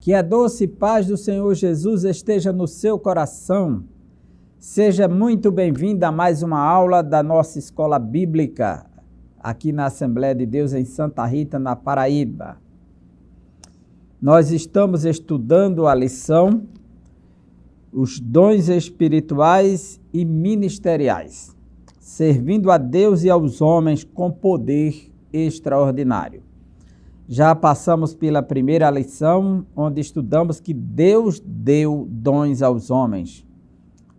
Que a doce paz do Senhor Jesus esteja no seu coração. Seja muito bem-vinda a mais uma aula da nossa escola bíblica, aqui na Assembleia de Deus em Santa Rita, na Paraíba. Nós estamos estudando a lição Os Dons Espirituais e Ministeriais, servindo a Deus e aos homens com poder extraordinário. Já passamos pela primeira lição, onde estudamos que Deus deu dons aos homens.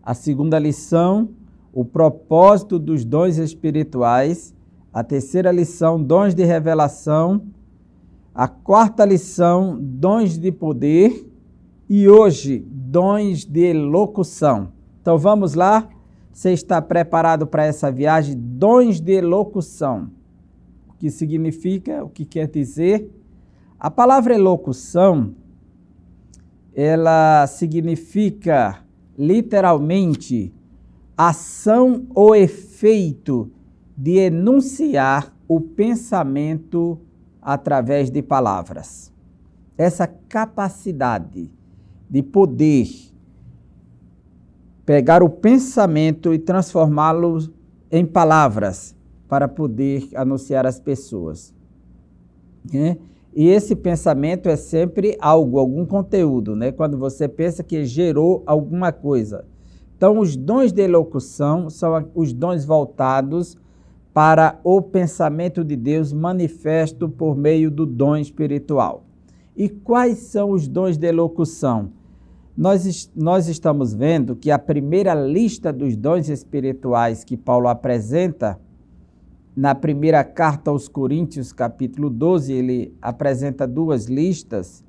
A segunda lição, o propósito dos dons espirituais. A terceira lição, dons de revelação. A quarta lição, dons de poder. E hoje, dons de elocução. Então vamos lá? Você está preparado para essa viagem? Dons de elocução. O que significa, o que quer dizer? A palavra elocução, ela significa literalmente ação ou efeito de enunciar o pensamento através de palavras. Essa capacidade de poder pegar o pensamento e transformá-lo em palavras para poder anunciar às pessoas. E esse pensamento é sempre algum conteúdo, né? Quando você pensa que gerou alguma coisa. Então, os dons de elocução são os dons voltados para o pensamento de Deus manifesto por meio do dom espiritual. E quais são os dons de elocução? Nós estamos vendo que a primeira lista dos dons espirituais que Paulo apresenta, na primeira carta aos Coríntios, capítulo 12, ele apresenta duas listas.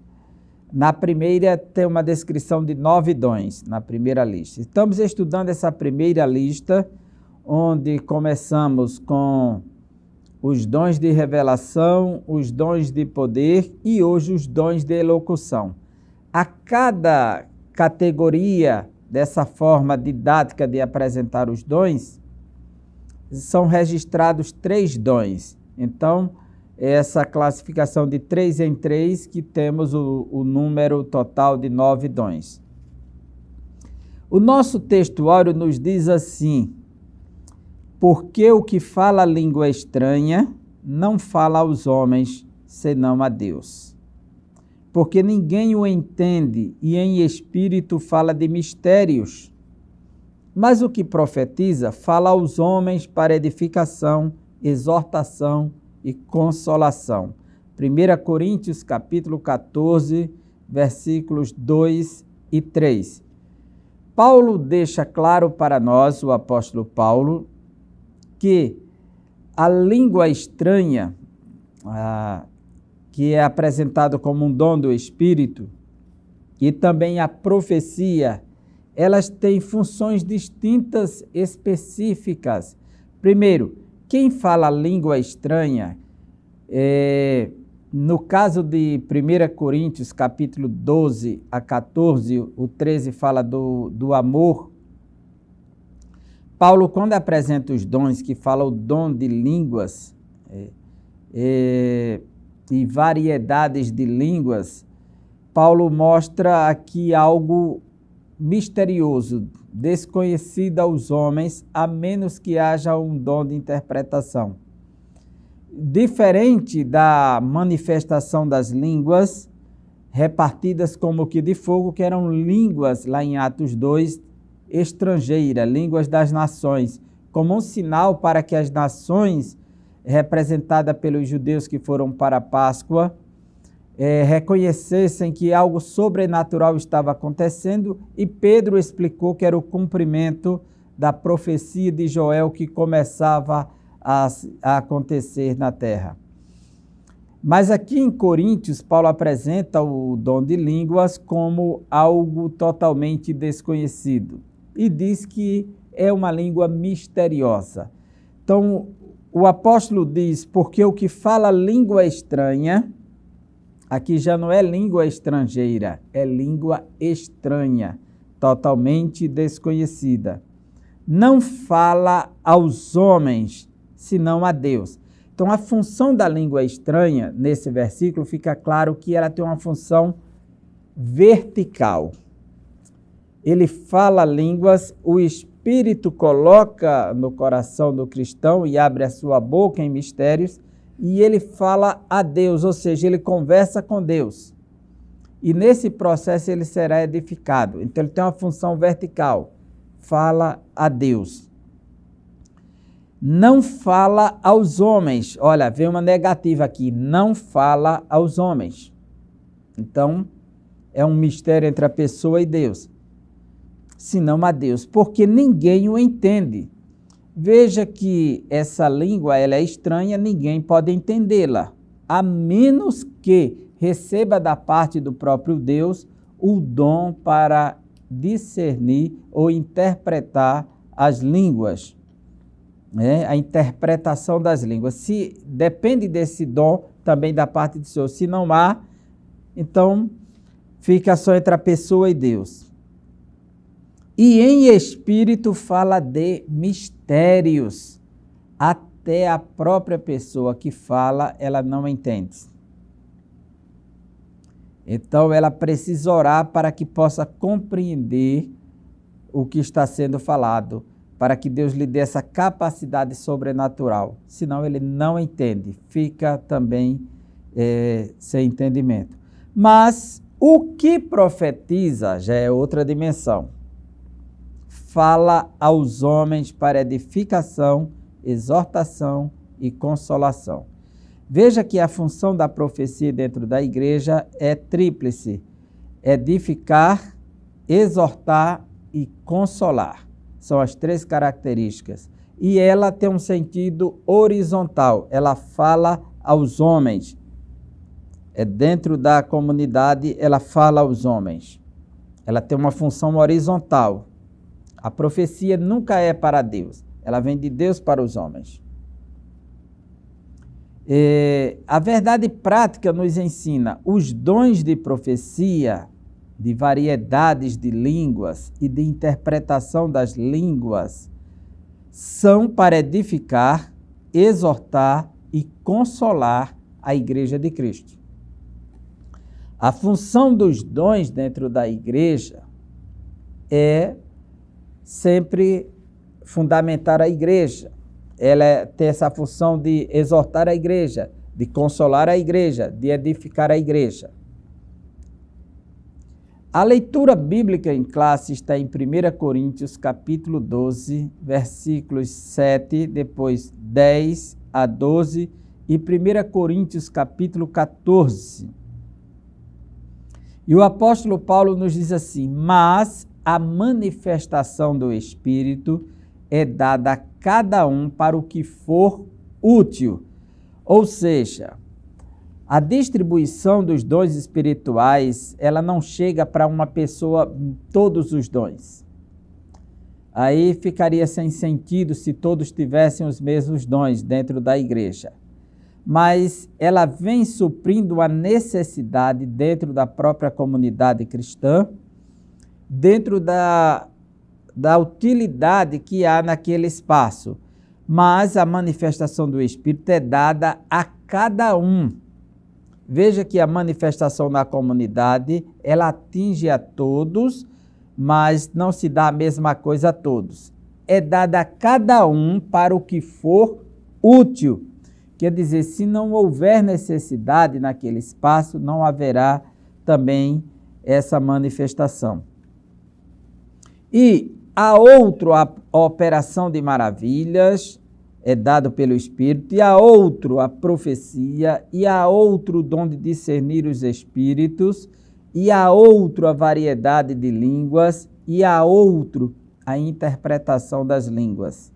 Na primeira tem uma descrição de 9 dons, na primeira lista. Estamos estudando essa primeira lista, onde começamos com os dons de revelação, os dons de poder e hoje os dons de elocução. A cada categoria dessa forma didática de apresentar os dons, são registrados 3 dons. Então, essa classificação de 3 em 3 que temos o número total de 9 dons. O nosso textuário nos diz assim: porque o que fala língua estranha não fala aos homens, senão a Deus. Porque ninguém o entende e em espírito fala de mistérios. Mas o que profetiza fala aos homens para edificação, exortação e consolação. 1 Coríntios capítulo 14, versículos 2 e 3. Paulo deixa claro para nós, o apóstolo Paulo, que a língua estranha, que é apresentado como um dom do Espírito, e também a profecia, elas têm funções distintas específicas. Primeiro, quem fala língua estranha, no caso de 1 Coríntios, capítulo 12 a 14, o 13 fala do amor. Paulo, quando apresenta os dons, que fala o dom de línguas e variedades de línguas, Paulo mostra aqui algo misterioso, desconhecido aos homens, a menos que haja um dom de interpretação. Diferente da manifestação das línguas, repartidas como que de fogo, que eram línguas, lá em Atos 2, estrangeira, línguas das nações, como um sinal para que as nações, representadas pelos judeus que foram para a Páscoa, reconhecessem que algo sobrenatural estava acontecendo, e Pedro explicou que era o cumprimento da profecia de Joel que começava a acontecer na terra. Mas aqui em Coríntios, Paulo apresenta o dom de línguas como algo totalmente desconhecido e diz que é uma língua misteriosa. Então, o apóstolo diz, porque o que fala língua estranha, aqui já não é língua estrangeira, é língua estranha, totalmente desconhecida. Não fala aos homens, senão a Deus. Então, a função da língua estranha, nesse versículo, fica claro que ela tem uma função vertical. Ele fala línguas, o Espírito coloca no coração do cristão e abre a sua boca em mistérios, e ele fala a Deus, ou seja, ele conversa com Deus. E nesse processo ele será edificado. Então ele tem uma função vertical, fala a Deus. Não fala aos homens. Olha, vem uma negativa aqui, não fala aos homens. Então, é um mistério entre a pessoa e Deus, senão a Deus, porque ninguém o entende. Veja que essa língua ela é estranha, ninguém pode entendê-la, a menos que receba da parte do próprio Deus o dom para discernir ou interpretar as línguas, né? A interpretação das línguas. Se depende desse dom também da parte do Senhor, se não há, então fica só entre a pessoa e Deus. E em espírito fala de mistérios. Até a própria pessoa que fala, ela não entende. Então ela precisa orar para que possa compreender o que está sendo falado, para que Deus lhe dê essa capacidade sobrenatural. Senão ele não entende, fica também sem entendimento. Mas o que profetiza já é outra dimensão. Fala aos homens para edificação, exortação e consolação. Veja que a função da profecia dentro da igreja é tríplice: edificar, exortar e consolar. São as três características. E ela tem um sentido horizontal, ela fala aos homens. Dentro da comunidade, ela fala aos homens. Ela tem uma função horizontal. A profecia nunca é para Deus, ela vem de Deus para os homens. A verdade prática nos ensina os dons de profecia, de variedades de línguas e de interpretação das línguas, são para edificar, exortar e consolar a Igreja de Cristo. A função dos dons dentro da igreja é sempre fundamentar a igreja. Ela tem essa função de exortar a igreja, de consolar a igreja, de edificar a igreja. A leitura bíblica em classe está em 1 Coríntios, capítulo 12, versículos 7, depois 10 a 12, e 1 Coríntios, capítulo 14. E o apóstolo Paulo nos diz assim: mas a manifestação do Espírito é dada a cada um para o que for útil. Ou seja, a distribuição dos dons espirituais, ela não chega para uma pessoa todos os dons. Aí ficaria sem sentido se todos tivessem os mesmos dons dentro da igreja. Mas ela vem suprindo a necessidade dentro da própria comunidade cristã, dentro da utilidade que há naquele espaço. Mas a manifestação do Espírito é dada a cada um. Veja que a manifestação na comunidade, ela atinge a todos, mas não se dá a mesma coisa a todos. É dada a cada um para o que for útil. Quer dizer, se não houver necessidade naquele espaço, não haverá também essa manifestação. E a operação de maravilhas é dado pelo Espírito, e a outro a profecia, e a outro o dom de discernir os espíritos, e a outro a variedade de línguas, e a outro a interpretação das línguas.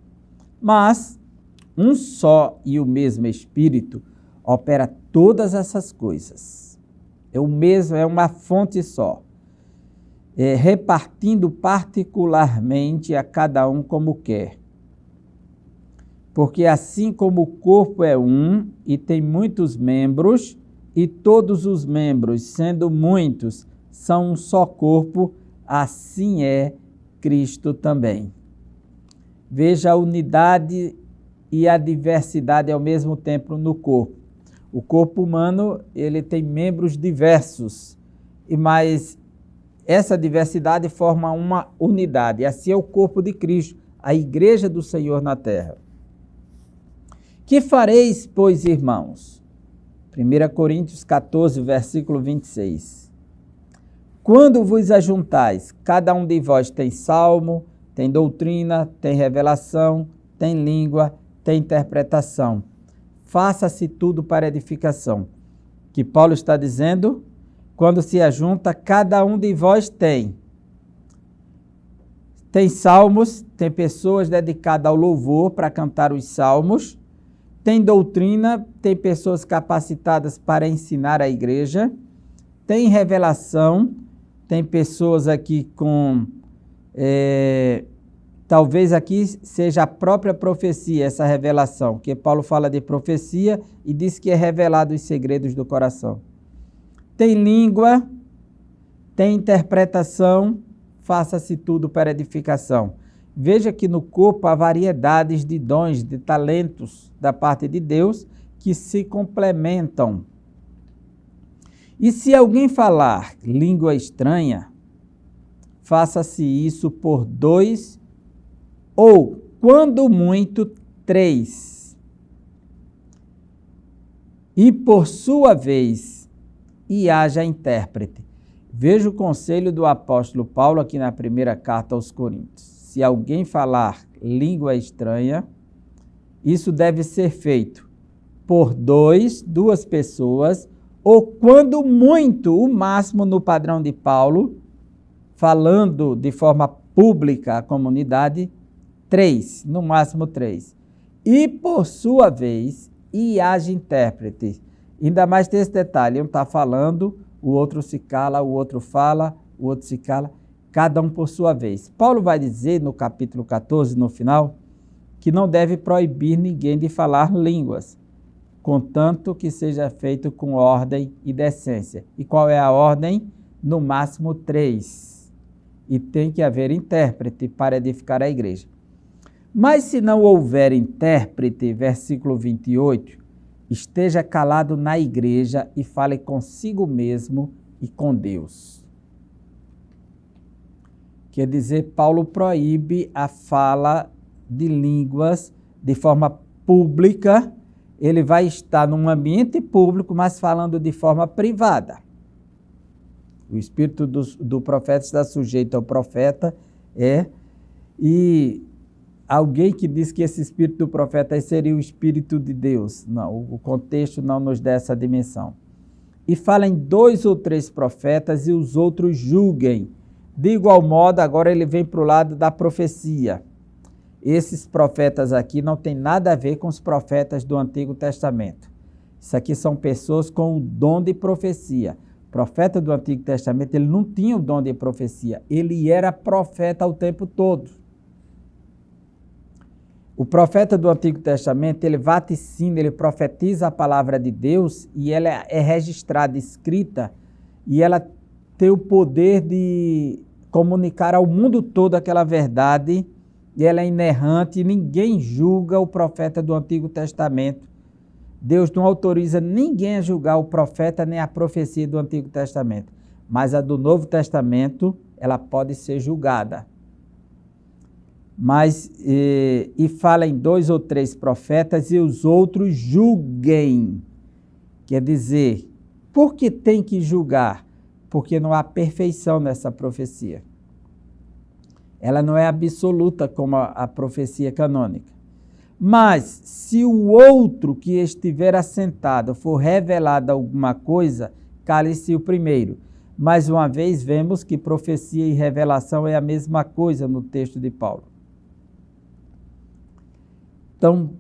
Mas um só e o mesmo Espírito opera todas essas coisas. É o mesmo, é uma fonte só, repartindo particularmente a cada um como quer. Porque assim como o corpo é um e tem muitos membros, e todos os membros, sendo muitos, são um só corpo, assim é Cristo também. Veja a unidade e a diversidade ao mesmo tempo no corpo. O corpo humano, ele tem membros diversos, mas essa diversidade forma uma unidade. Assim é o corpo de Cristo, a igreja do Senhor na terra. Que fareis, pois, irmãos? 1 Coríntios 14, versículo 26. Quando vos ajuntais, cada um de vós tem salmo, tem doutrina, tem revelação, tem língua, tem interpretação. Faça-se tudo para edificação. Que Paulo está dizendo? Quando se ajunta, cada um de vós tem. Tem salmos, tem pessoas dedicadas ao louvor para cantar os salmos. Tem doutrina, tem pessoas capacitadas para ensinar a igreja. Tem revelação, tem pessoas aqui com... talvez aqui seja a própria profecia, essa revelação, que Paulo fala de profecia e diz que é revelado os segredos do coração. Tem língua, tem interpretação, faça-se tudo para edificação. Veja que no corpo há variedades de dons, de talentos da parte de Deus que se complementam. E se alguém falar língua estranha, faça-se isso por 2 ou, quando muito, 3. E por sua vez, e haja intérprete. Veja o conselho do apóstolo Paulo aqui na primeira carta aos Coríntios. Se alguém falar língua estranha, isso deve ser feito por 2 pessoas, ou quando muito, o máximo no padrão de Paulo, falando de forma pública à comunidade, 3, no máximo 3. E por sua vez, e haja intérprete. Ainda mais tem esse detalhe, um está falando, o outro se cala, o outro fala, o outro se cala, cada um por sua vez. Paulo vai dizer no capítulo 14, no final, que não deve proibir ninguém de falar línguas, contanto que seja feito com ordem e decência. E qual é a ordem? No máximo 3. E tem que haver intérprete para edificar a igreja. Mas se não houver intérprete, versículo 28, esteja calado na igreja e fale consigo mesmo e com Deus. Quer dizer, Paulo proíbe a fala de línguas de forma pública. Ele vai estar num ambiente público, mas falando de forma privada. O espírito do profeta está sujeito ao profeta, e alguém que diz que esse espírito do profeta seria o espírito de Deus. Não, o contexto não nos dá essa dimensão. E fala em 2 ou 3 profetas e os outros julguem. De igual modo, agora ele vem para o lado da profecia. Esses profetas aqui não tem nada a ver com os profetas do Antigo Testamento. Isso aqui são pessoas com o dom de profecia. O profeta do Antigo Testamento, ele não tinha o dom de profecia. Ele era profeta o tempo todo. O profeta do Antigo Testamento, ele vaticina, ele profetiza a palavra de Deus e ela é registrada, escrita, e ela tem o poder de comunicar ao mundo todo aquela verdade, e ela é inerrante, e ninguém julga o profeta do Antigo Testamento. Deus não autoriza ninguém a julgar o profeta nem a profecia do Antigo Testamento, mas a do Novo Testamento, ela pode ser julgada. Mas, e fala em 2 ou 3 profetas e os outros julguem. Quer dizer, por que tem que julgar? Porque não há perfeição nessa profecia. Ela não é absoluta como a profecia canônica. Mas, se o outro que estiver assentado for revelado alguma coisa, cale-se o primeiro. Mais uma vez, vemos que profecia e revelação é a mesma coisa no texto de Paulo. Então,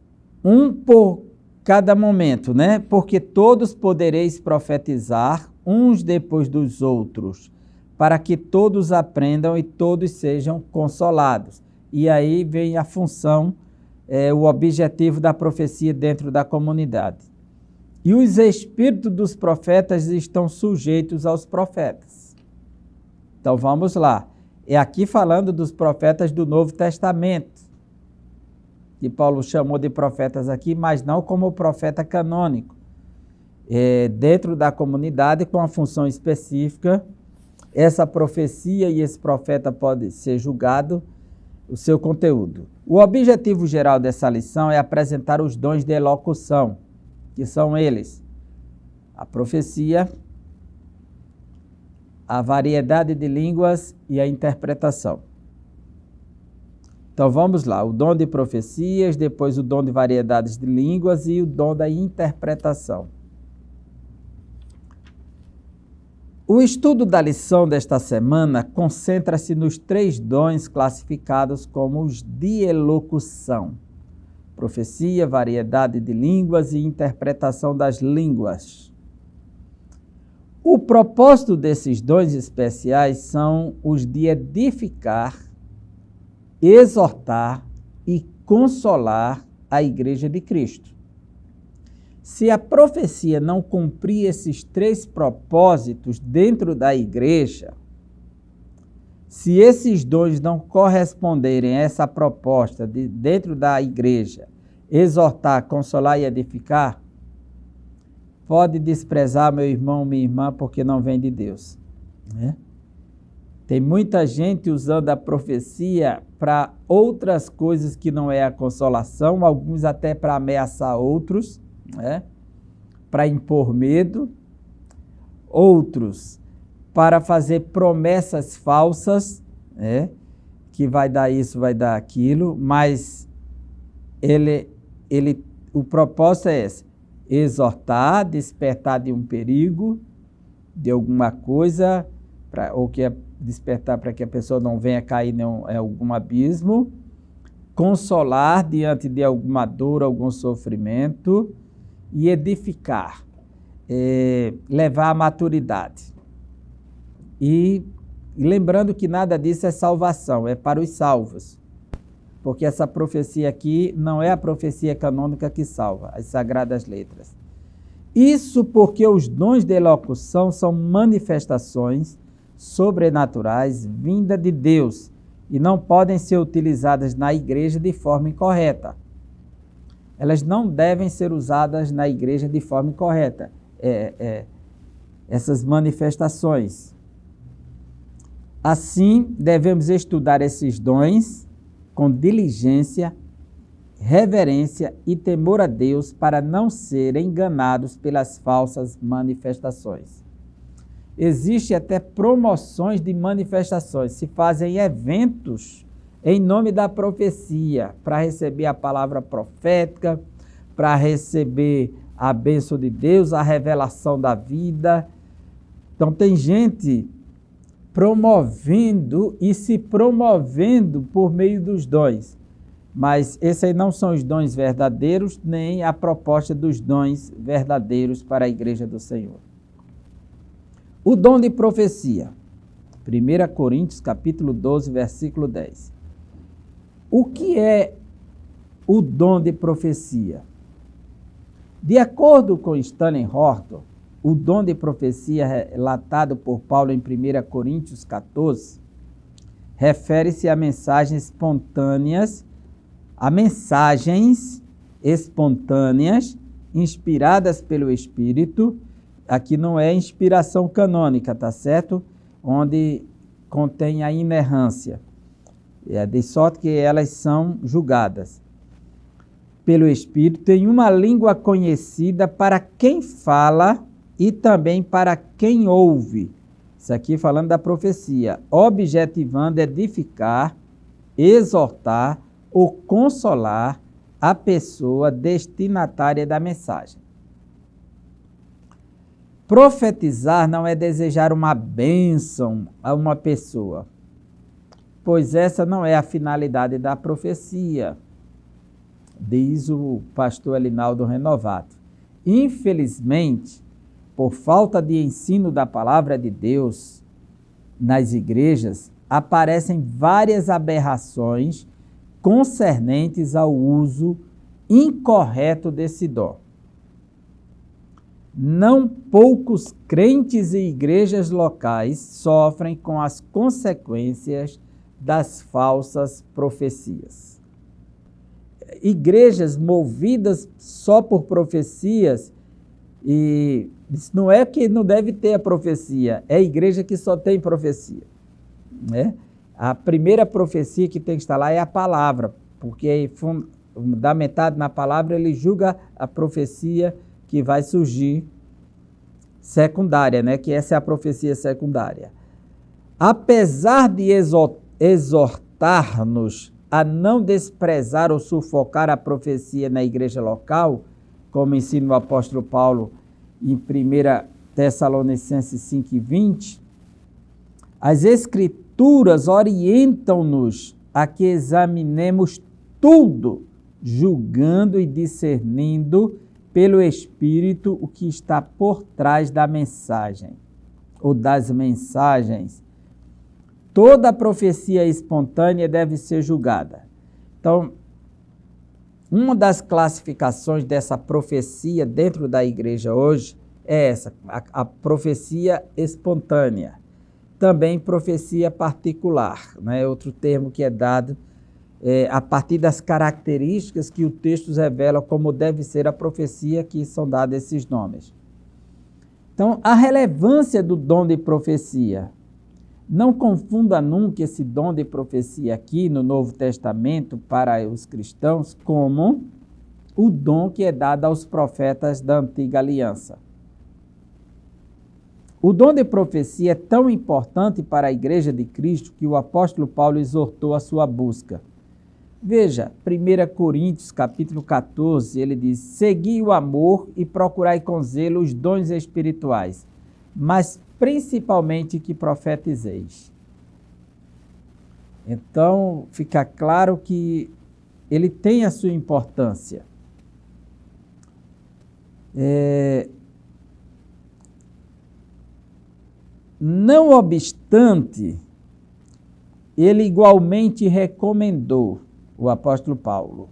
um por cada momento, né? Porque todos podereis profetizar uns depois dos outros, para que todos aprendam e todos sejam consolados. E aí vem a função, o objetivo da profecia dentro da comunidade. E os espíritos dos profetas estão sujeitos aos profetas. Então vamos lá. É aqui falando dos profetas do Novo Testamento, que Paulo chamou de profetas aqui, mas não como profeta canônico. dentro da comunidade com uma função específica. Essa profecia e esse profeta pode ser julgado, o seu conteúdo. O objetivo geral dessa lição é apresentar os dons de elocução, que são eles: a profecia, a variedade de línguas e a interpretação. Então vamos lá, o dom de profecias, depois o dom de variedades de línguas e o dom da interpretação. O estudo da lição desta semana concentra-se nos 3 dons classificados como os de elocução: profecia, variedade de línguas e interpretação das línguas. O propósito desses dons especiais são os de edificar, exortar e consolar a Igreja de Cristo. Se a profecia não cumprir esses 3 propósitos dentro da igreja, se esses dons não corresponderem a essa proposta dentro da igreja, exortar, consolar e edificar, pode desprezar meu irmão, minha irmã, porque não vem de Deus, né? Tem muita gente usando a profecia para outras coisas que não é a consolação, alguns até para ameaçar outros, para impor medo, outros para fazer promessas falsas, que vai dar isso, vai dar aquilo, mas o propósito é esse: exortar, despertar de um perigo, de alguma coisa, ou que é despertar para que a pessoa não venha cair em algum abismo, consolar diante de alguma dor, algum sofrimento, e edificar, levar à maturidade. E lembrando que nada disso é salvação, é para os salvos. Porque essa profecia aqui não é a profecia canônica que salva, as sagradas letras. Isso porque os dons de elocução são manifestações sobrenaturais vindas de Deus e não podem ser utilizadas na igreja de forma incorreta. Elas não devem ser usadas na igreja de forma incorreta, essas manifestações. Assim, devemos estudar esses dons com diligência, reverência e temor a Deus para não serem enganados pelas falsas manifestações. Existem até promoções de manifestações, se fazem eventos em nome da profecia, para receber a palavra profética, para receber a bênção de Deus, a revelação da vida. Então tem gente promovendo e se promovendo por meio dos dons. Mas esses aí não são os dons verdadeiros, nem a proposta dos dons verdadeiros para a igreja do Senhor. O dom de profecia. 1 Coríntios, capítulo 12, versículo 10. O que é o dom de profecia? De acordo com Stanley Horton, o dom de profecia relatado por Paulo em 1 Coríntios 14 refere-se a mensagens espontâneas, inspiradas pelo Espírito. Aqui não é inspiração canônica, tá certo? Onde contém a inerrância. De sorte que elas são julgadas pelo Espírito em uma língua conhecida para quem fala e também para quem ouve. Isso aqui falando da profecia, objetivando edificar, exortar ou consolar a pessoa destinatária da mensagem. Profetizar não é desejar uma bênção a uma pessoa, pois essa não é a finalidade da profecia, diz o pastor Elinaldo Renovato. Infelizmente, por falta de ensino da palavra de Deus nas igrejas, aparecem várias aberrações concernentes ao uso incorreto desse dom. Não poucos crentes e igrejas locais sofrem com as consequências das falsas profecias. Igrejas movidas só por profecias E não é que não deve ter a profecia, é a igreja que só tem profecia, né? A primeira profecia que tem que estar lá é a palavra, porque é fundamentado na palavra, ele julga a profecia que vai surgir secundária, né? Que essa é a profecia secundária. Apesar de exortar-nos a não desprezar ou sufocar a profecia na igreja local, como ensina o apóstolo Paulo em 1 Tessalonicenses 5:20, as Escrituras orientam-nos a que examinemos tudo, julgando e discernindo pelo Espírito o que está por trás da mensagem, ou das mensagens. Toda profecia espontânea deve ser julgada. Então, uma das classificações dessa profecia dentro da igreja hoje é essa, a profecia espontânea. Também profecia particular, né? Outro termo que é dado a partir das características que o texto revela como deve ser a profecia, que são dados esses nomes. Então, a relevância do dom de profecia. Não confunda nunca esse dom de profecia aqui no Novo Testamento para os cristãos como o dom que é dado aos profetas da Antiga Aliança. O dom de profecia é tão importante para a Igreja de Cristo que o apóstolo Paulo exortou a sua busca. Veja, 1 Coríntios capítulo 14, ele diz: segui o amor e procurai com zelo os dons espirituais, mas principalmente que profetizeis. Então, fica claro que ele tem a sua importância. Não obstante, ele igualmente recomendou, o apóstolo Paulo,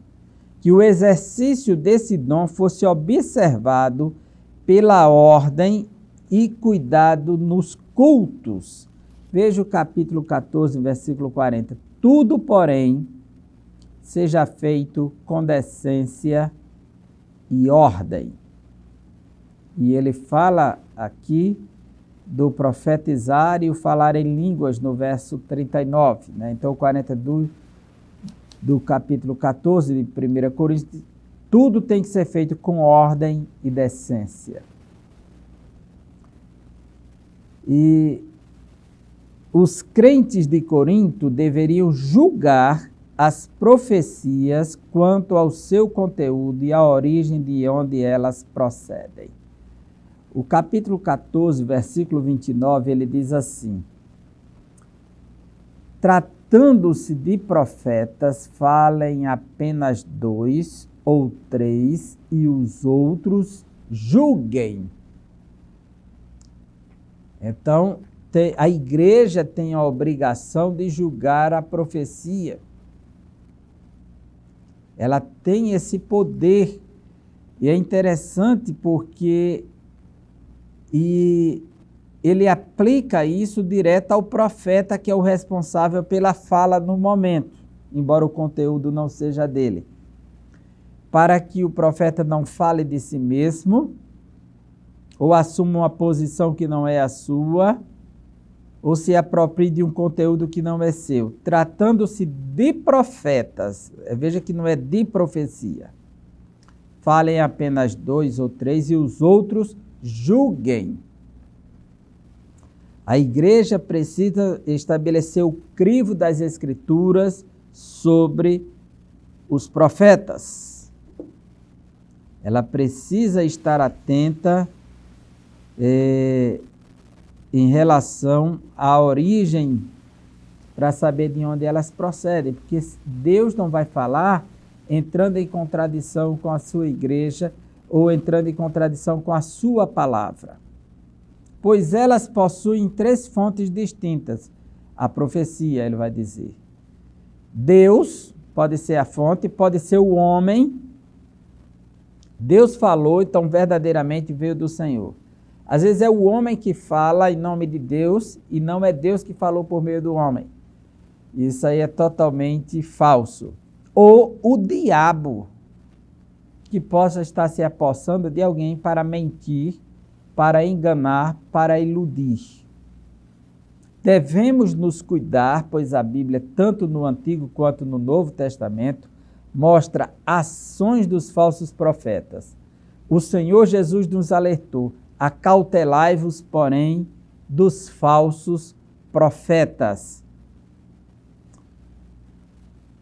que o exercício desse dom fosse observado pela ordem e cuidado nos cultos. Veja o capítulo 14, versículo 40. Tudo, porém, seja feito com decência e ordem. E ele fala aqui do profetizar e o falar em línguas no verso 39. Né? Então, 42 do capítulo 14 de 1 Coríntios, tudo tem que ser feito com ordem e decência. E os crentes de Corinto deveriam julgar as profecias quanto ao seu conteúdo e à origem de onde elas procedem. O capítulo 14, versículo 29, ele diz assim: tratando-se de profetas, falem apenas 2 ou 3 e os outros julguem. Então, a igreja tem a obrigação de julgar a profecia. Ela tem esse poder. E é interessante porque ele aplica isso direto ao profeta, que é o responsável pela fala no momento, embora o conteúdo não seja dele. Para que o profeta não fale de si mesmo, ou assuma uma posição que não é a sua, ou se aproprie de um conteúdo que não é seu. Tratando-se de profetas, veja que não é de profecia. Falem apenas 2 ou 3 e os outros julguem. A igreja precisa estabelecer o crivo das Escrituras sobre os profetas. Ela precisa estar atenta em relação à origem, para saber de onde elas procedem, porque Deus não vai falar entrando em contradição com a sua igreja ou entrando em contradição com a sua palavra, pois elas possuem 3 fontes distintas. A profecia, ele vai dizer. Deus pode ser a fonte, pode ser o homem. Deus falou, então verdadeiramente veio do Senhor. Às vezes é o homem que fala em nome de Deus e não é Deus que falou por meio do homem. Isso aí é totalmente falso. Ou o diabo. que possa estar se apossando de alguém para mentir, para enganar, para iludir. Devemos nos cuidar, pois a Bíblia, tanto no Antigo quanto no Novo Testamento, mostra ações dos falsos profetas. O Senhor Jesus nos alertou: acautelai-vos, porém, dos falsos profetas,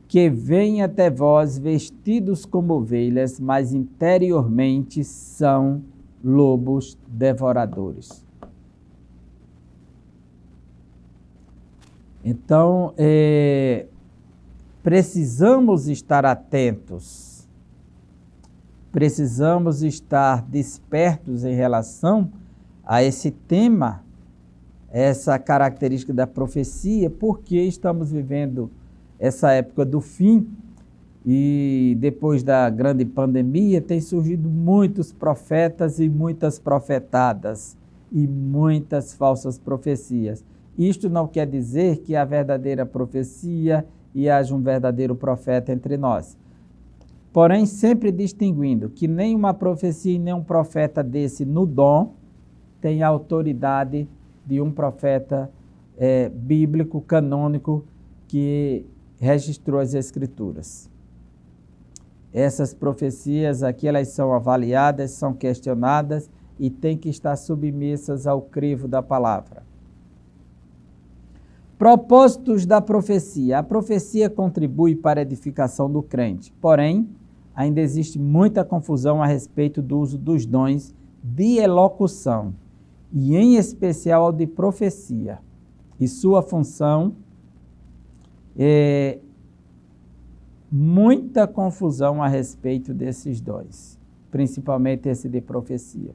que vêm até vós vestidos como ovelhas, mas interiormente são lobos devoradores. Então, precisamos estar atentos, precisamos estar despertos em relação a esse tema, essa característica da profecia, porque estamos vivendo essa época do fim e depois da grande pandemia tem surgido muitos profetas e muitas profetadas e muitas falsas profecias. Isto não quer dizer que a verdadeira profecia e haja um verdadeiro profeta entre nós. Porém, sempre distinguindo que nem uma profecia e nem um profeta desse no dom tem a autoridade de um profeta bíblico, canônico, que registrou as Escrituras. Essas profecias aqui, elas são avaliadas, são questionadas e têm que estar submissas ao crivo da palavra. Propósitos da profecia. A profecia contribui para a edificação do crente, porém, ainda existe muita confusão a respeito do uso dos dons de elocução, e em especial ao de profecia, e sua função muita confusão a respeito desses dons, principalmente esse de profecia.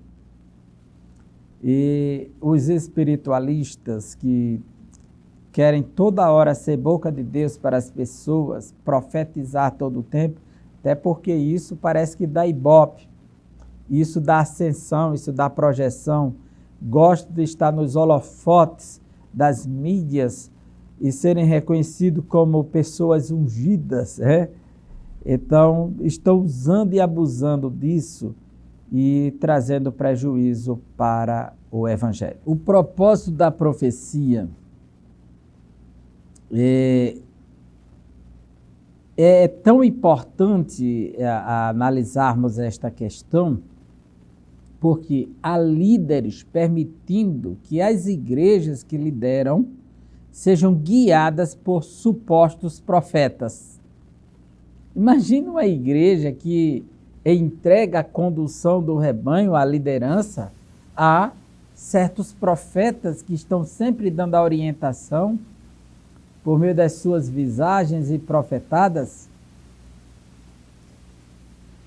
E os espiritualistas que querem toda hora ser boca de Deus para as pessoas, profetizar todo o tempo, até porque isso parece que dá ibope, isso dá ascensão, isso dá projeção, gosta de estar nos holofotes das mídias e serem reconhecidos como pessoas ungidas, Então, estão usando e abusando disso e trazendo prejuízo para o Evangelho. O propósito da profecia é tão importante analisarmos esta questão, porque há líderes permitindo que as igrejas que lideram sejam guiadas por supostos profetas. Imagina uma igreja que entrega a condução do rebanho, a liderança, a certos profetas que estão sempre dando a orientação por meio das suas visagens e profetadas.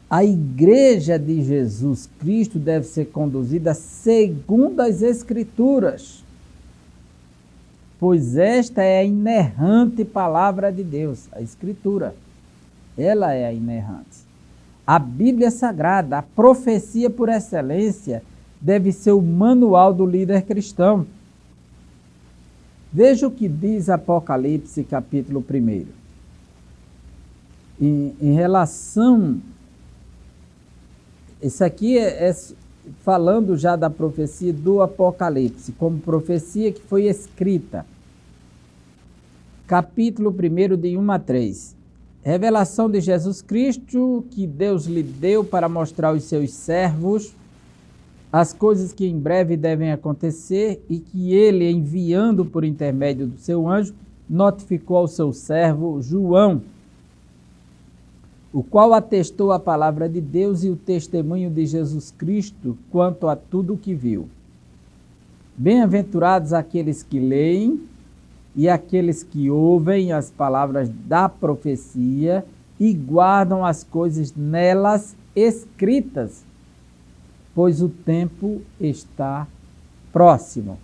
A igreja de Jesus Cristo deve ser conduzida segundo as Escrituras, pois esta é a inerrante palavra de Deus, a Escritura. Ela é a inerrante. A Bíblia Sagrada, a profecia por excelência, deve ser o manual do líder cristão. Veja o que diz Apocalipse, capítulo 1. Em relação... Isso aqui é falando já da profecia do Apocalipse, como profecia que foi escrita. Capítulo 1, de 1 a 3. Revelação de Jesus Cristo, que Deus lhe deu para mostrar aos seus servos as coisas que em breve devem acontecer e que ele, enviando por intermédio do seu anjo, notificou ao seu servo João, o qual atestou a palavra de Deus e o testemunho de Jesus Cristo quanto a tudo o que viu. Bem-aventurados aqueles que leem e aqueles que ouvem as palavras da profecia e guardam as coisas nelas escritas, pois o tempo está próximo.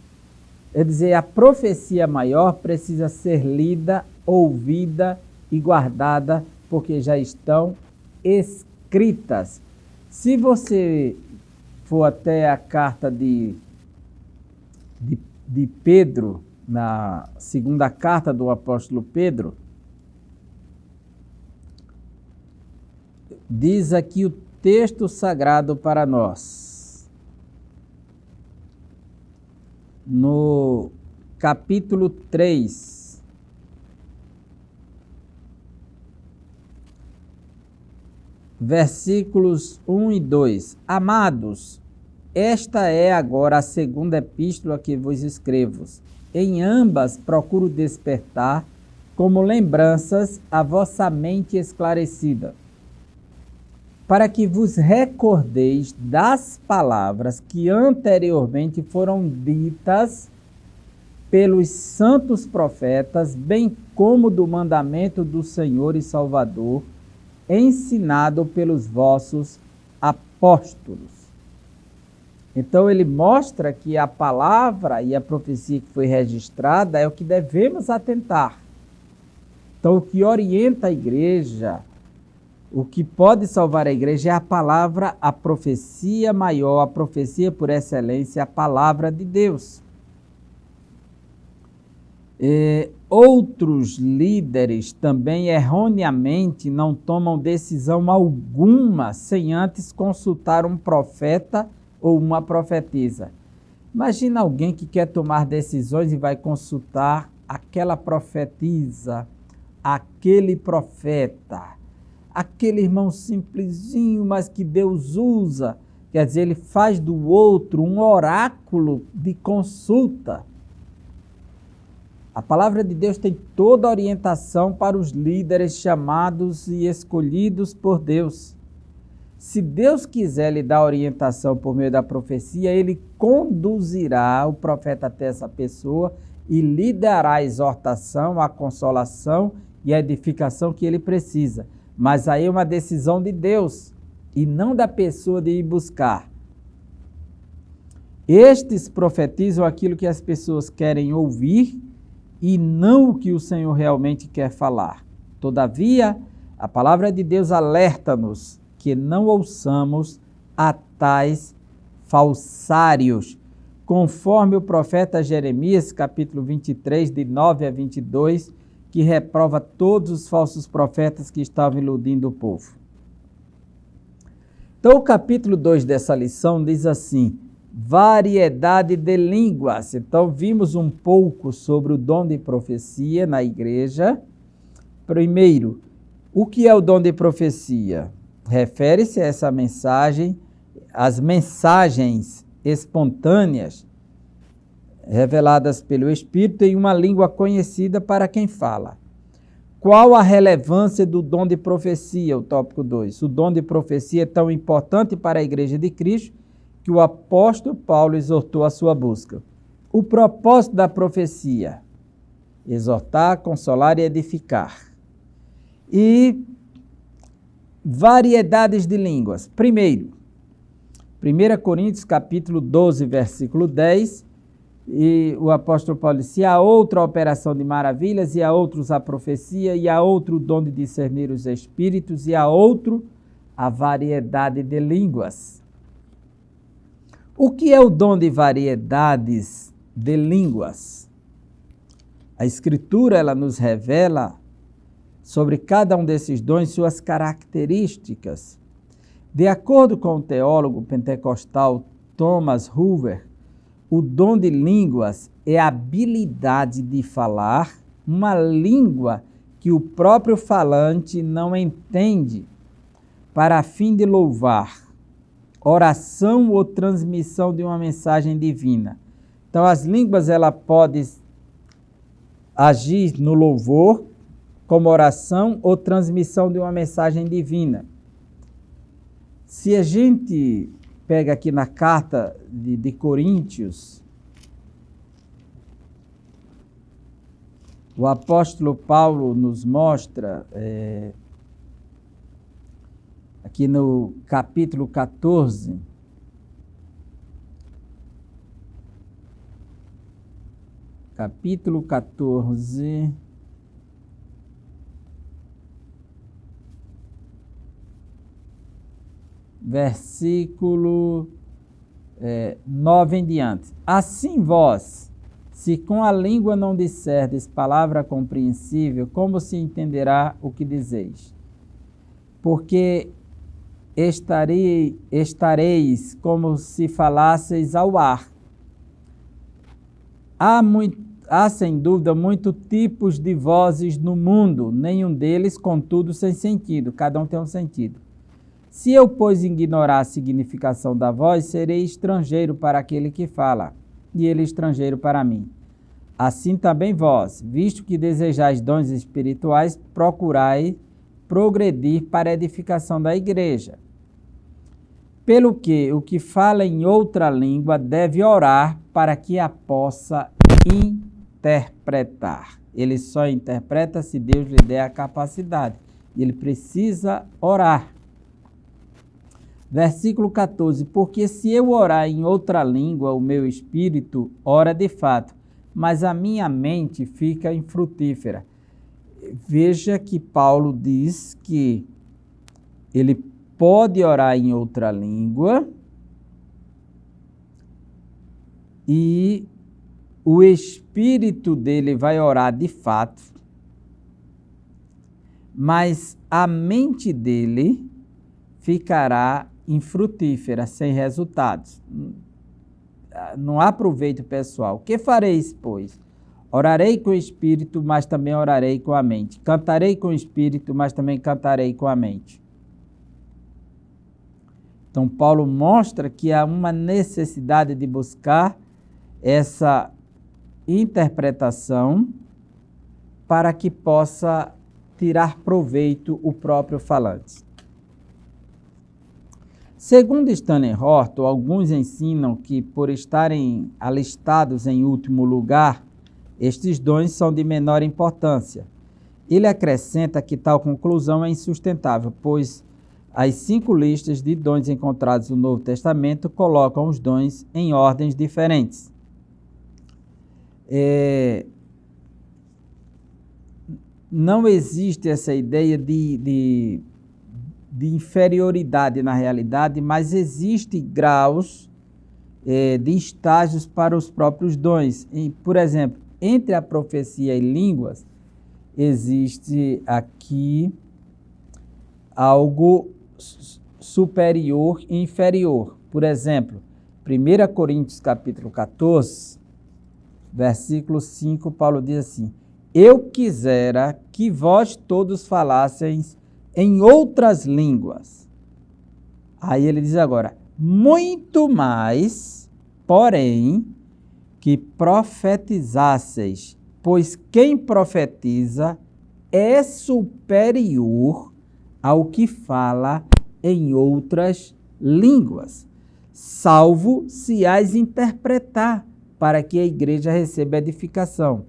Quer dizer, a profecia maior precisa ser lida, ouvida e guardada, porque já estão escritas. Se você for até a carta de Pedro, na segunda carta do apóstolo Pedro, diz aqui o texto sagrado para nós. No capítulo 3, versículos 1 e 2. Amados, esta é agora a segunda epístola que vos escrevo. Em ambas procuro despertar como lembranças a vossa mente esclarecida, para que vos recordeis das palavras que anteriormente foram ditas pelos santos profetas, bem como do mandamento do Senhor e Salvador, ensinado pelos vossos apóstolos. Então ele mostra que a palavra e a profecia que foi registrada é o que devemos atentar. Então o que orienta a igreja, o que pode salvar a igreja é a palavra, a profecia maior, a profecia por excelência, a palavra de Deus. Outros líderes também erroneamente não tomam decisão alguma sem antes consultar um profeta ou uma profetisa. Imagina alguém que quer tomar decisões e vai consultar aquela profetisa, aquele profeta, aquele irmão simplesinho, mas que Deus usa. Quer dizer, ele faz do outro um oráculo de consulta. A palavra de Deus tem toda a orientação para os líderes chamados e escolhidos por Deus. Se Deus quiser lhe dar orientação por meio da profecia, ele conduzirá o profeta até essa pessoa e lhe dará a exortação, a consolação e a edificação que ele precisa. Mas aí é uma decisão de Deus e não da pessoa de ir buscar. Estes profetizam aquilo que as pessoas querem ouvir e não o que o Senhor realmente quer falar. Todavia, a palavra de Deus alerta-nos que não ouçamos a tais falsários, conforme o profeta Jeremias, capítulo 23, de 9 a 22, que reprova todos os falsos profetas que estavam iludindo o povo. Então, o capítulo 2 dessa lição diz assim: variedade de línguas. Então, vimos um pouco sobre o dom de profecia na igreja. Primeiro, o que é o dom de profecia? Refere-se a essa mensagem, as mensagens espontâneas reveladas pelo Espírito em uma língua conhecida para quem fala. Qual a relevância do dom de profecia? O tópico 2. O dom de profecia é tão importante para a Igreja de Cristo que o apóstolo Paulo exortou a sua busca. O propósito da profecia: exortar, consolar e edificar. E variedades de línguas. Primeiro, 1 Coríntios capítulo 12, versículo 10, e o apóstolo Paulo disse: e há outra operação de maravilhas, e há outros a profecia, e há outro dom de discernir os espíritos, e há outro a variedade de línguas. O que é o dom de variedades de línguas? A Escritura ela nos revela sobre cada um desses dons suas características. De acordo com o teólogo pentecostal Thomas Hoover, o dom de línguas é a habilidade de falar uma língua que o próprio falante não entende, para fim de louvar, oração ou transmissão de uma mensagem divina. Então, as línguas ela podem agir no louvor, como oração ou transmissão de uma mensagem divina. Se a gente pega aqui na carta de Coríntios, o apóstolo Paulo nos mostra, aqui no capítulo 14, versículo 9 em diante. Assim vós, se com a língua não disserdes palavra compreensível, como se entenderá o que dizeis? Porque estareis como se falasseis ao ar. Há sem dúvida muitos tipos de vozes no mundo, nenhum deles, contudo, sem sentido. Cada um tem um sentido. Se eu, pois, ignorar a significação da voz, serei estrangeiro para aquele que fala, e ele estrangeiro para mim. Assim também vós, visto que desejais dons espirituais, procurai progredir para a edificação da igreja. Pelo que o que fala em outra língua deve orar para que a possa interpretar. Ele só interpreta se Deus lhe der a capacidade. Ele precisa orar. Versículo 14. Porque se eu orar em outra língua, o meu espírito ora de fato, mas a minha mente fica infrutífera. Veja que Paulo diz que ele pode orar em outra língua e o espírito dele vai orar de fato, mas a mente dele ficará infrutífera, sem resultados. Não há proveito pessoal. Que fareis, pois? Orarei com o espírito, mas também orarei com a mente. Cantarei com o espírito, mas também cantarei com a mente. Então, Paulo mostra que há uma necessidade de buscar essa interpretação para que possa tirar proveito o próprio falante. Segundo Stanley Horton, alguns ensinam que, por estarem alistados em último lugar, estes dons são de menor importância. Ele acrescenta que tal conclusão é insustentável, pois as 5 listas de dons encontrados no Novo Testamento colocam os dons em ordens diferentes. Não existe essa ideia de inferioridade na realidade, mas existem graus de estágios para os próprios dons. Por exemplo, entre a profecia e línguas, existe aqui algo superior e inferior. Por exemplo, 1 Coríntios capítulo 14, versículo 5, Paulo diz assim: eu quisera que vós todos falasseis em outras línguas. Aí ele diz agora, muito mais, porém, que profetizasseis, pois quem profetiza é superior ao que fala em outras línguas, salvo se as interpretar, para que a igreja receba edificação.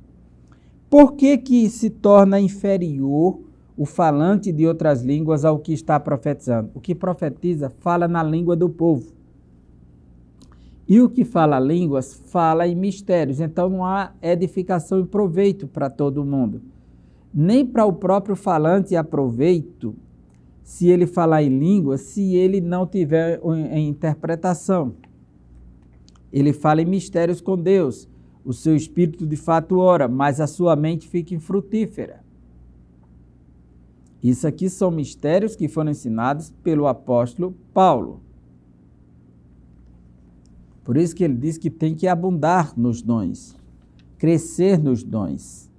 Por que que se torna inferior o falante de outras línguas ao que está profetizando? O que profetiza fala na língua do povo. E o que fala línguas fala em mistérios. Então não há edificação e proveito para todo mundo. Nem para o próprio falante há proveito se ele falar em línguas, se ele não tiver em interpretação. Ele fala em mistérios com Deus. O seu espírito de fato ora, mas a sua mente fica infrutífera. Isso aqui são mistérios que foram ensinados pelo apóstolo Paulo. Por isso que ele diz que tem que abundar nos dons, crescer nos dons.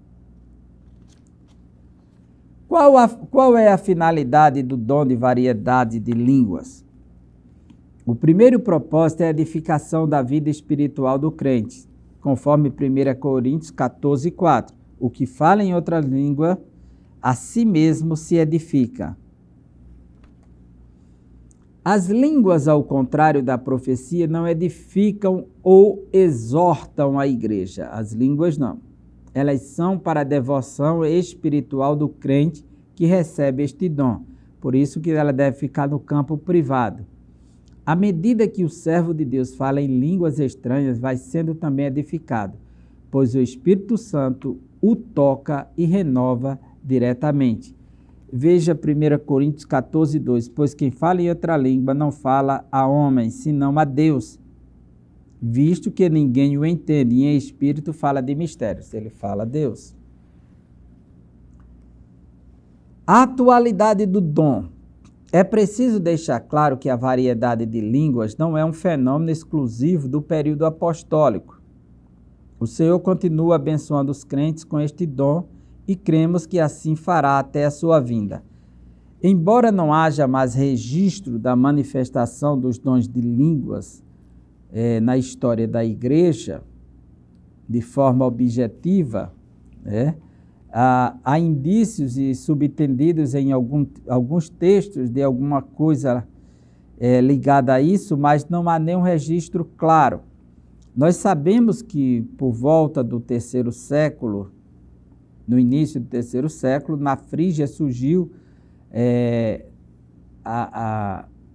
Qual é a finalidade do dom de variedade de línguas? O primeiro propósito é a edificação da vida espiritual do crente, conforme 1 Coríntios 14, 4. O que fala em outra língua, a si mesmo se edifica. As línguas, ao contrário da profecia, não edificam ou exortam a igreja. As línguas não. Elas são para a devoção espiritual do crente que recebe este dom. Por isso que ela deve ficar no campo privado. À medida que o servo de Deus fala em línguas estranhas, vai sendo também edificado, pois o Espírito Santo o toca e renova diretamente. Veja 1 Coríntios 14, 2. Pois quem fala em outra língua não fala a homens, senão a Deus, visto que ninguém o entende, e em espírito fala de mistérios. Ele fala a Deus. A atualidade do dom. É preciso deixar claro que a variedade de línguas não é um fenômeno exclusivo do período apostólico. O Senhor continua abençoando os crentes com este dom e cremos que assim fará até a sua vinda. Embora não haja mais registro da manifestação dos dons de línguas na história da igreja, de forma objetiva, há indícios e subentendidos em alguns textos de alguma coisa ligada a isso, mas não há nenhum registro claro. Nós sabemos que por volta do terceiro século, no início do terceiro século, na Frígia surgiu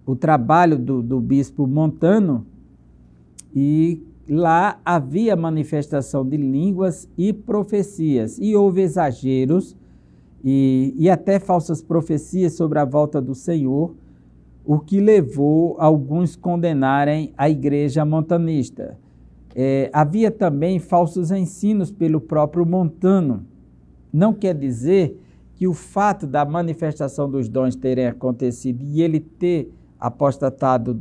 o trabalho do bispo Montano, e lá havia manifestação de línguas e profecias, e houve exageros e até falsas profecias sobre a volta do Senhor, o que levou alguns a condenarem a igreja montanista. Havia também falsos ensinos pelo próprio Montano. Não quer dizer que o fato da manifestação dos dons terem acontecido e ele ter apostatado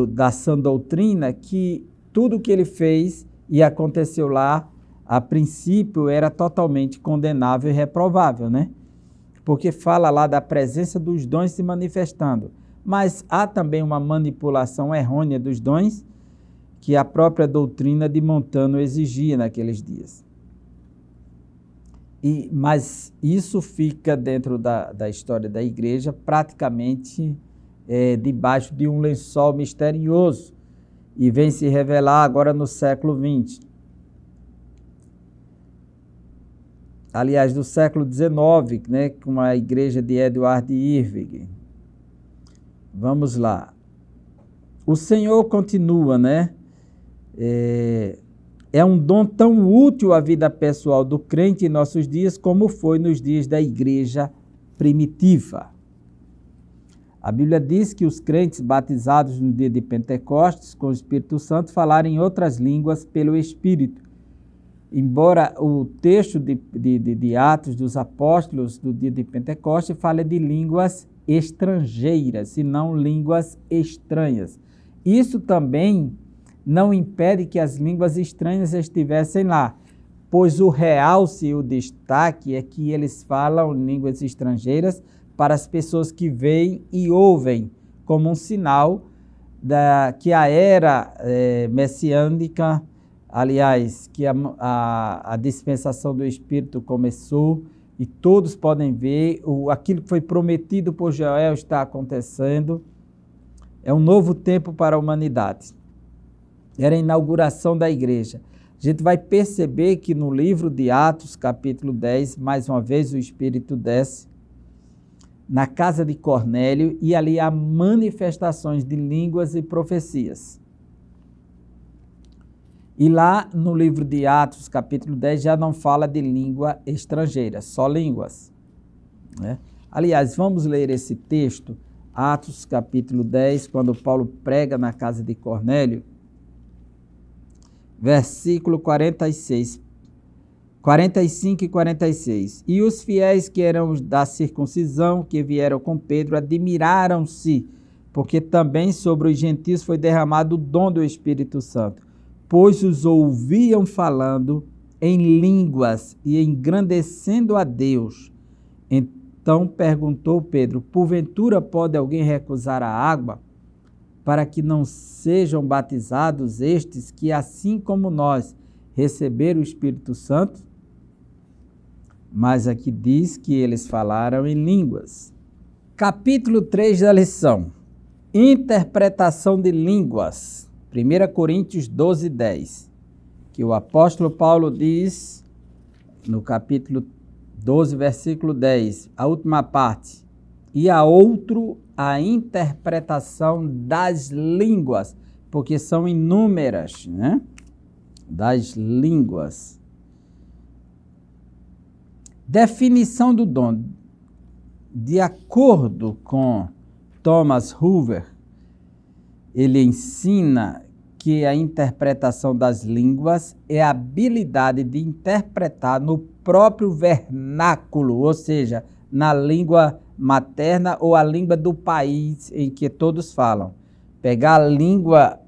da sã doutrina, que tudo que ele fez e aconteceu lá, a princípio, era totalmente condenável e reprovável, né? Porque fala lá da presença dos dons se manifestando. Mas há também uma manipulação errônea dos dons que a própria doutrina de Montano exigia naqueles dias. Mas isso fica dentro da história da igreja praticamente debaixo de um lençol misterioso e vem se revelar agora no século XX. Aliás, do século XIX, né, com a igreja de Edward Irving. Vamos lá. O Senhor continua, né? É um dom tão útil à vida pessoal do crente em nossos dias como foi nos dias da igreja primitiva. A Bíblia diz que os crentes batizados no dia de Pentecostes com o Espírito Santo falaram em outras línguas pelo Espírito. Embora o texto de Atos dos Apóstolos do dia de Pentecostes fale de línguas estrangeiras e não línguas estranhas. Isso também não impede que as línguas estranhas estivessem lá, pois o realce e o destaque é que eles falam línguas estrangeiras para as pessoas que veem e ouvem, como um sinal que a era messiânica, aliás, que a dispensação do Espírito começou e todos podem ver, aquilo que foi prometido por Joel está acontecendo. É um novo tempo para a humanidade. Era a inauguração da igreja. A gente vai perceber que no livro de Atos, capítulo 10, mais uma vez o Espírito desce na casa de Cornélio e ali há manifestações de línguas e profecias. E lá no livro de Atos, capítulo 10, já não fala de língua estrangeira, só línguas, né? Aliás, vamos ler esse texto, Atos, capítulo 10, quando Paulo prega na casa de Cornélio, versículo 45 e 46. E os fiéis que eram da circuncisão, que vieram com Pedro, admiraram-se, porque também sobre os gentios foi derramado o dom do Espírito Santo, pois os ouviam falando em línguas e engrandecendo a Deus. Então perguntou Pedro: porventura pode alguém recusar a água, para que não sejam batizados estes que, assim como nós, receberam o Espírito Santo? Mas aqui diz que eles falaram em línguas. Capítulo 3 da lição. Interpretação de línguas. 1 Coríntios 12, 10. Que o apóstolo Paulo diz, no capítulo 12, versículo 10, a última parte. E a outro, a interpretação das línguas, porque são inúmeras, né? Das línguas. Definição do dom. De acordo com Thomas Hoover, ele ensina que a interpretação das línguas é a habilidade de interpretar no próprio vernáculo, ou seja, na língua materna ou a língua do país em que todos falam. Pegar a língua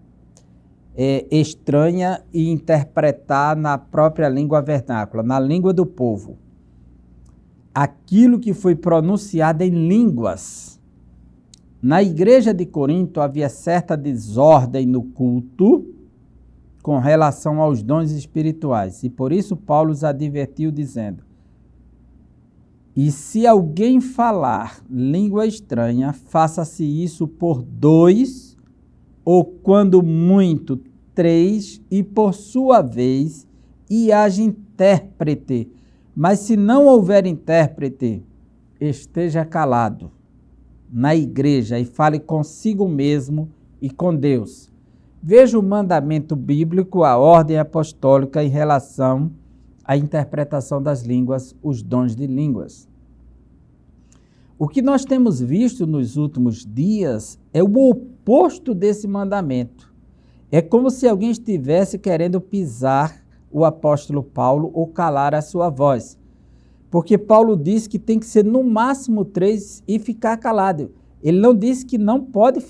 estranha e interpretar na própria língua vernácula, na língua do povo. Aquilo que foi pronunciado em línguas. Na igreja de Corinto havia certa desordem no culto com relação aos dons espirituais. E por isso Paulo os advertiu dizendo: e se alguém falar língua estranha, faça-se isso por 2, ou quando muito 3, e por sua vez, e haja intérprete. Mas se não houver intérprete, esteja calado na igreja e fale consigo mesmo e com Deus. Veja o mandamento bíblico, a ordem apostólica em relação à interpretação das línguas, os dons de línguas. O que nós temos visto nos últimos dias é o oposto desse mandamento. É como se alguém estivesse querendo pisar o apóstolo Paulo ou calar a sua voz. Porque Paulo diz que tem que ser no máximo 3 e ficar calado. Ele não disse que não pode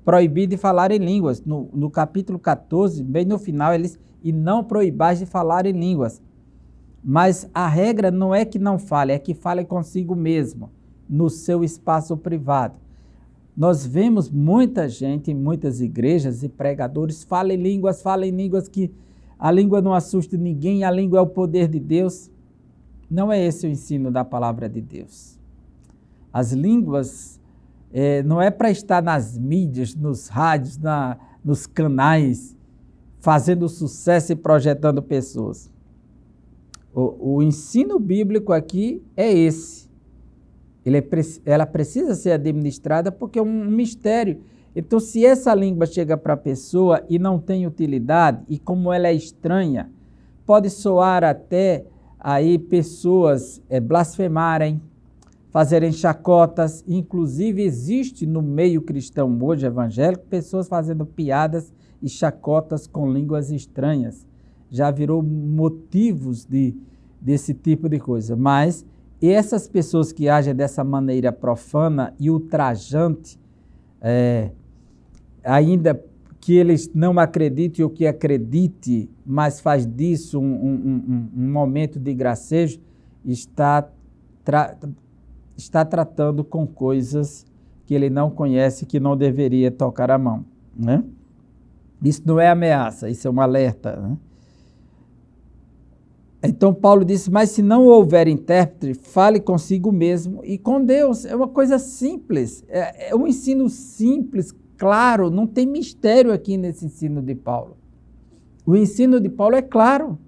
proibir de falar em línguas. No capítulo 14, bem no final, ele diz: e não proibais de falar em línguas. Mas a regra não é que não fale, é que fale consigo mesmo, no seu espaço privado. Nós vemos muita gente em muitas igrejas e pregadores falam em línguas que a língua não assusta ninguém, a língua é o poder de Deus. Não é esse o ensino da palavra de Deus. As línguas não é para estar nas mídias, nos rádios, nos canais, fazendo sucesso e projetando pessoas. O ensino bíblico aqui é esse. Ela precisa ser administrada porque é um mistério. Então, se essa língua chega para a pessoa e não tem utilidade, e como ela é estranha, pode soar até aí pessoas blasfemarem, fazerem chacotas. Inclusive, existe no meio cristão hoje evangélico pessoas fazendo piadas e chacotas com línguas estranhas. Já virou motivos desse tipo de coisa. Mas essas pessoas que agem dessa maneira profana e ultrajante, ainda que eles não acreditem ou que acredite, mas faz disso um momento de gracejo, está tratando com coisas que ele não conhece, que não deveria tocar a mão, né? Isso não é ameaça, isso é um alerta, né? Então Paulo disse: mas se não houver intérprete, fale consigo mesmo e com Deus. É uma coisa simples, é um ensino simples, claro, não tem mistério aqui nesse ensino de Paulo. O ensino de Paulo é claro.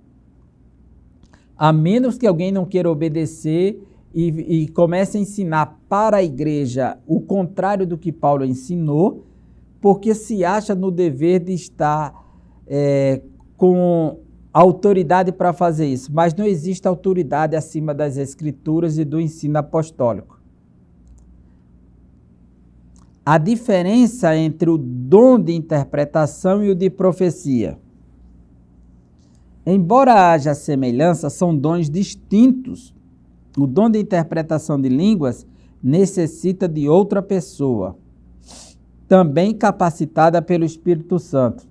A menos que alguém não queira obedecer e comece a ensinar para a igreja o contrário do que Paulo ensinou, porque se acha no dever de estar com autoridade para fazer isso. Mas não existe autoridade acima das Escrituras e do ensino apostólico. A diferença entre o dom de interpretação e o de profecia. Embora haja semelhança, são dons distintos. O dom de interpretação de línguas necessita de outra pessoa, também capacitada pelo Espírito Santo,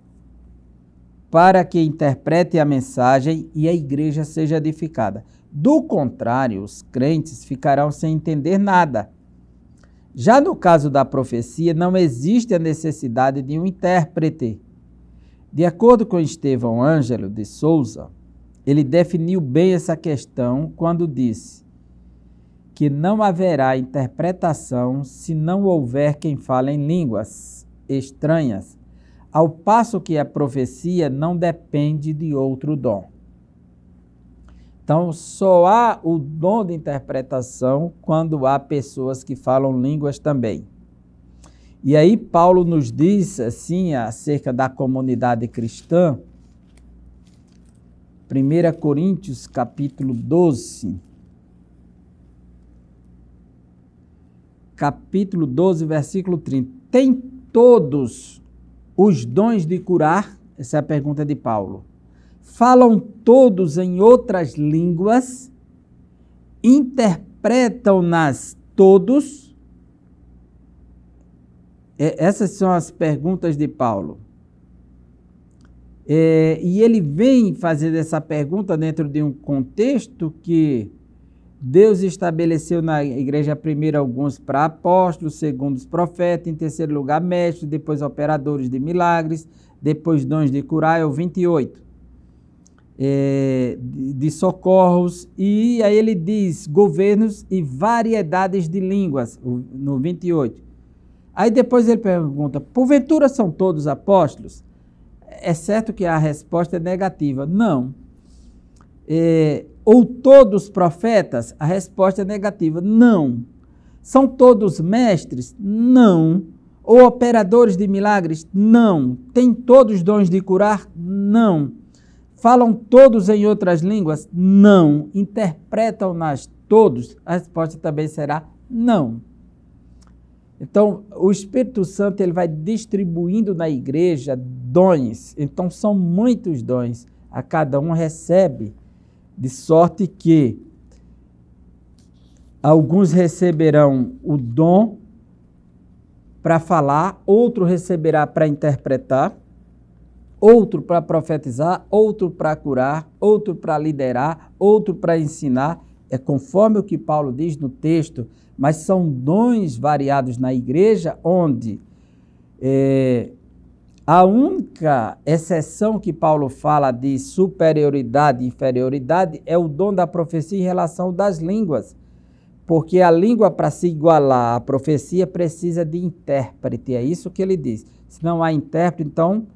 para que interprete a mensagem e a igreja seja edificada. Do contrário, os crentes ficarão sem entender nada. Já no caso da profecia, não existe a necessidade de um intérprete. De acordo com Estevão Ângelo de Souza, ele definiu bem essa questão quando disse que não haverá interpretação se não houver quem fale em línguas estranhas, ao passo que a profecia não depende de outro dom. Então, só há o dom de interpretação quando há pessoas que falam línguas também. E aí Paulo nos diz assim acerca da comunidade cristã, 1 Coríntios capítulo 12, versículo 30. Tem todos os dons de curar? Essa é a pergunta de Paulo. Falam todos em outras línguas, interpretam-nas todos? Essas são as perguntas de Paulo. E ele vem fazer essa pergunta dentro de um contexto que Deus estabeleceu na igreja primeiro alguns para apóstolos, segundo os profetas, em terceiro lugar mestres, depois operadores de milagres, depois dons de curar, é o 28, de socorros, e aí ele diz governos e variedades de línguas, no 28. Aí depois ele pergunta, porventura são todos apóstolos? É certo que a resposta é negativa, não. Ou todos profetas? A resposta é negativa, não. São todos mestres? Não. Ou operadores de milagres? Não. Têm todos dons de curar? Não. Falam todos em outras línguas? Não. Interpretam-nas todos? A resposta também será não. Então, o Espírito Santo ele vai distribuindo na igreja dons. Então, são muitos dons. A cada um recebe, de sorte que alguns receberão o dom para falar, outro receberá para interpretar, outro para profetizar, outro para curar, outro para liderar, outro para ensinar. É conforme o que Paulo diz no texto, mas são dons variados na igreja, onde a única exceção que Paulo fala de superioridade e inferioridade é o dom da profecia em relação das línguas, porque a língua, para se igualar à profecia, precisa de intérprete, é isso que ele diz. Se não há intérprete, então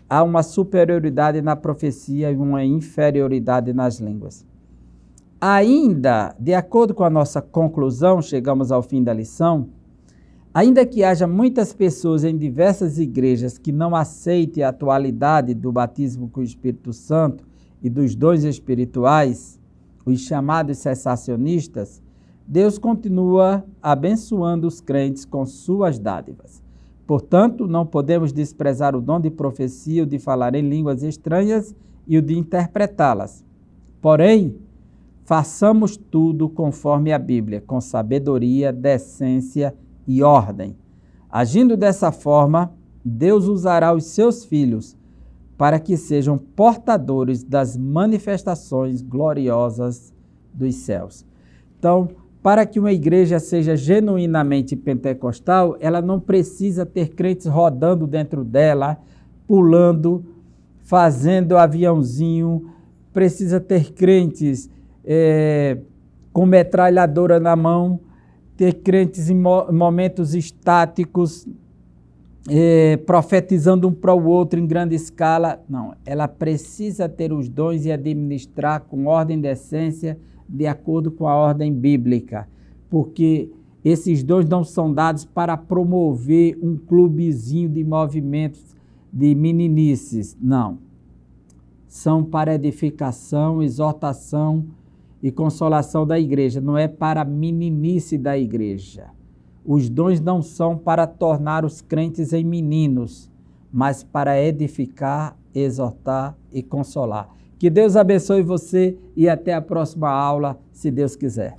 há uma superioridade na profecia e uma inferioridade nas línguas. Ainda, de acordo com a nossa conclusão, chegamos ao fim da lição, ainda que haja muitas pessoas em diversas igrejas que não aceitem a atualidade do batismo com o Espírito Santo e dos dons espirituais, os chamados cessacionistas, Deus continua abençoando os crentes com suas dádivas. Portanto, não podemos desprezar o dom de profecia, o de falar em línguas estranhas e o de interpretá-las. Porém, façamos tudo conforme a Bíblia, com sabedoria, decência e ordem. Agindo dessa forma, Deus usará os seus filhos para que sejam portadores das manifestações gloriosas dos céus. Então, para que uma igreja seja genuinamente pentecostal, ela não precisa ter crentes rodando dentro dela, pulando, fazendo aviãozinho, precisa ter crentes com metralhadora na mão, ter crentes em momentos estáticos, profetizando um para o outro em grande escala. Não, ela precisa ter os dons e administrar com ordem e decência, de acordo com a ordem bíblica, porque esses dons não são dados para promover um clubezinho de movimentos de meninices, não. São para edificação, exortação e consolação da igreja, não é para a meninice da igreja. Os dons não são para tornar os crentes em meninos, mas para edificar, exortar e consolar. Que Deus abençoe você e até a próxima aula, se Deus quiser.